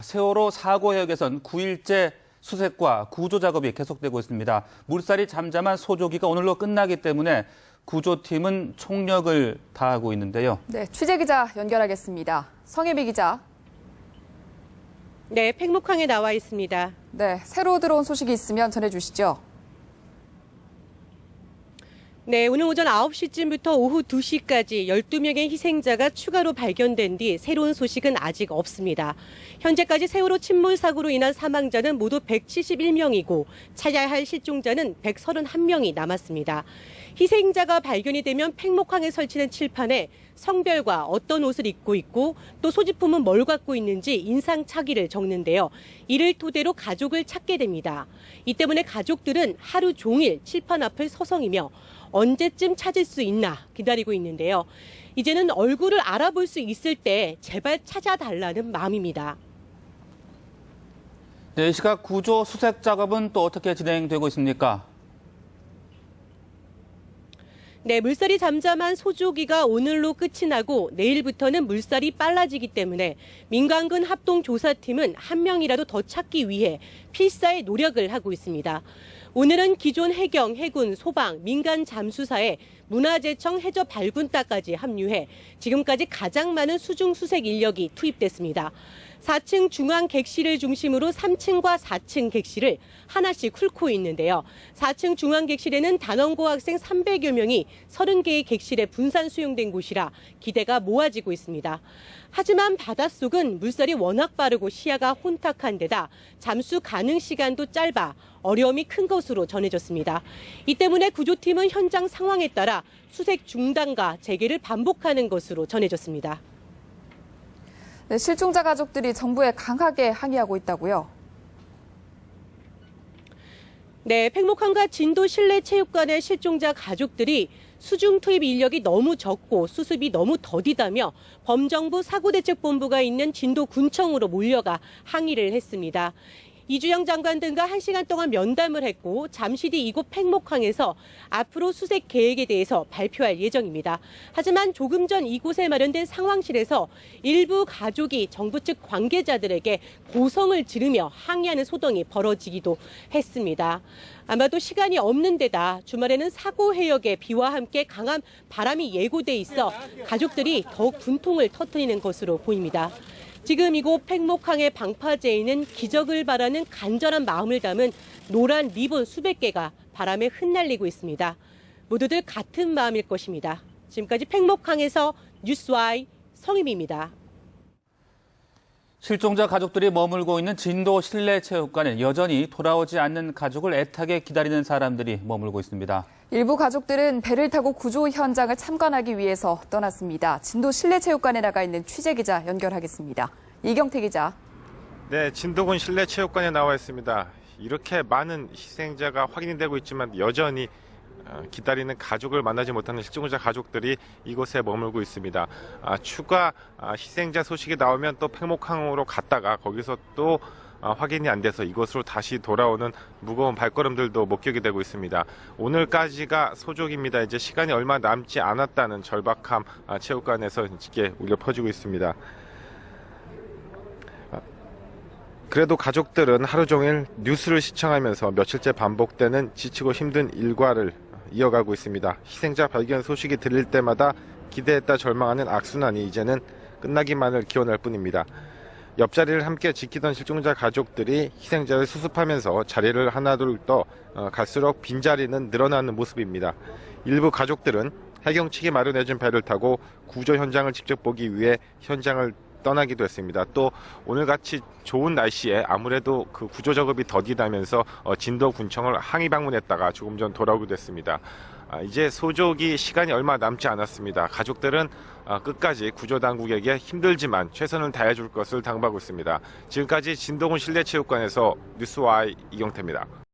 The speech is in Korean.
세월호 사고 해역에선 9일째 수색과 구조 작업이 계속되고 있습니다. 물살이 잠잠한 소조기가 오늘로 끝나기 때문에 구조팀은 총력을 다하고 있는데요. 네, 취재 기자 연결하겠습니다. 성혜비 기자. 네, 팽목항에 나와 있습니다. 네, 새로 들어온 소식이 있으면 전해주시죠. 네, 오늘 오전 9시쯤부터 오후 2시까지 12명의 희생자가 추가로 발견된 뒤 새로운 소식은 아직 없습니다. 현재까지 세월호 침몰 사고로 인한 사망자는 모두 171명이고 찾아야 할 실종자는 131명이 남았습니다. 희생자가 발견이 되면 팽목항에 설치된 칠판에 성별과 어떤 옷을 입고 있고 또 소지품은 뭘 갖고 있는지 인상착의를 적는데요. 이를 토대로 가족을 찾게 됩니다. 이 때문에 가족들은 하루 종일 칠판 앞을 서성이며 언제쯤 찾을 수 있나 기다리고 있는데요. 이제는 얼굴을 알아볼 수 있을 때 제발 찾아달라는 마음입니다. 네, 이 시각 구조 수색 작업은 또 어떻게 진행되고 있습니까? 네, 물살이 잠잠한 소조기가 오늘로 끝이 나고 내일부터는 물살이 빨라지기 때문에 민간군 합동조사팀은 한 명이라도 더 찾기 위해 필사의 노력을 하고 있습니다. 오늘은 기존 해경, 해군, 소방, 민간 잠수사에 문화재청 해저 발군따까지 합류해 지금까지 가장 많은 수중 수색 인력이 투입됐습니다. 4층 중앙 객실을 중심으로 3층과 4층 객실을 하나씩 훑고 있는데요. 4층 중앙 객실에는 단원고 학생 300여 명이 30개의 객실에 분산 수용된 곳이라 기대가 모아지고 있습니다. 하지만 바닷속은 물살이 워낙 빠르고 시야가 혼탁한 데다 잠수 가능 시간도 짧아 어려움이 큰 것으로 전해졌습니다. 이 때문에 구조팀은 현장 상황에 따라 수색 중단과 재개를 반복하는 것으로 전해졌습니다. 네, 실종자 가족들이 정부에 강하게 항의하고 있다고요? 네, 팽목항과 진도 실내체육관의 실종자 가족들이 수중 투입 인력이 너무 적고 수습이 너무 더디다며 범정부 사고대책본부가 있는 진도군청으로 몰려가 항의를 했습니다. 이주영 장관 등과 1시간 동안 면담을 했고 잠시 뒤 이곳 팽목항에서 앞으로 수색 계획에 대해서 발표할 예정입니다. 하지만 조금 전 이곳에 마련된 상황실에서 일부 가족이 정부 측 관계자들에게 고성을 지르며 항의하는 소동이 벌어지기도 했습니다. 아마도 시간이 없는 데다 주말에는 사고 해역에 비와 함께 강한 바람이 예고돼 있어 가족들이 더욱 분통을 터뜨리는 것으로 보입니다. 지금 이곳 팽목항의 방파제에는 기적을 바라는 간절한 마음을 담은 노란 리본 수백 개가 바람에 흩날리고 있습니다. 모두들 같은 마음일 것입니다. 지금까지 팽목항에서 뉴스와이 성임입니다. 실종자 가족들이 머물고 있는 진도 실내체육관에 여전히 돌아오지 않는 가족을 애타게 기다리는 사람들이 머물고 있습니다. 일부 가족들은 배를 타고 구조 현장을 참관하기 위해서 떠났습니다. 진도 실내체육관에 나가 있는 취재 기자 연결하겠습니다. 이경태 기자. 네, 진도군 실내체육관에 나와 있습니다. 이렇게 많은 희생자가 확인이 되고 있지만 여전히 기다리는 가족을 만나지 못하는 실종자 가족들이 이곳에 머물고 있습니다. 추가 희생자 소식이 나오면 또 팽목항으로 갔다가 거기서 또 확인이 안 돼서 이곳으로 다시 돌아오는 무거운 발걸음들도 목격이 되고 있습니다. 오늘까지가 소족입니다. 이제 시간이 얼마 남지 않았다는 절박함 체육관에서 짙게 울려 퍼지고 있습니다. 그래도 가족들은 하루 종일 뉴스를 시청하면서 며칠째 반복되는 지치고 힘든 일과를 이어가고 있습니다. 희생자 발견 소식이 들릴 때마다 기대했다 절망하는 악순환이 이제는 끝나기만을 기원할 뿐입니다. 옆자리를 함께 지키던 실종자 가족들이 희생자를 수습하면서 자리를 하나둘 더 갈수록 빈자리는 늘어나는 모습입니다. 일부 가족들은 해경 측이 마련해준 배를 타고 구조 현장을 직접 보기 위해 현장을 떠나기도 했습니다. 또 오늘같이 좋은 날씨에 아무래도 그 구조 작업이 더디다면서 진도군청을 항의 방문했다가 조금 전 돌아오기도 했습니다. 이제 소족이 시간이 얼마 남지 않았습니다. 가족들은 끝까지 구조당국에게 힘들지만 최선을 다해줄 것을 당부하고 있습니다. 지금까지 진도군 실내체육관에서 뉴스와이 이경태입니다.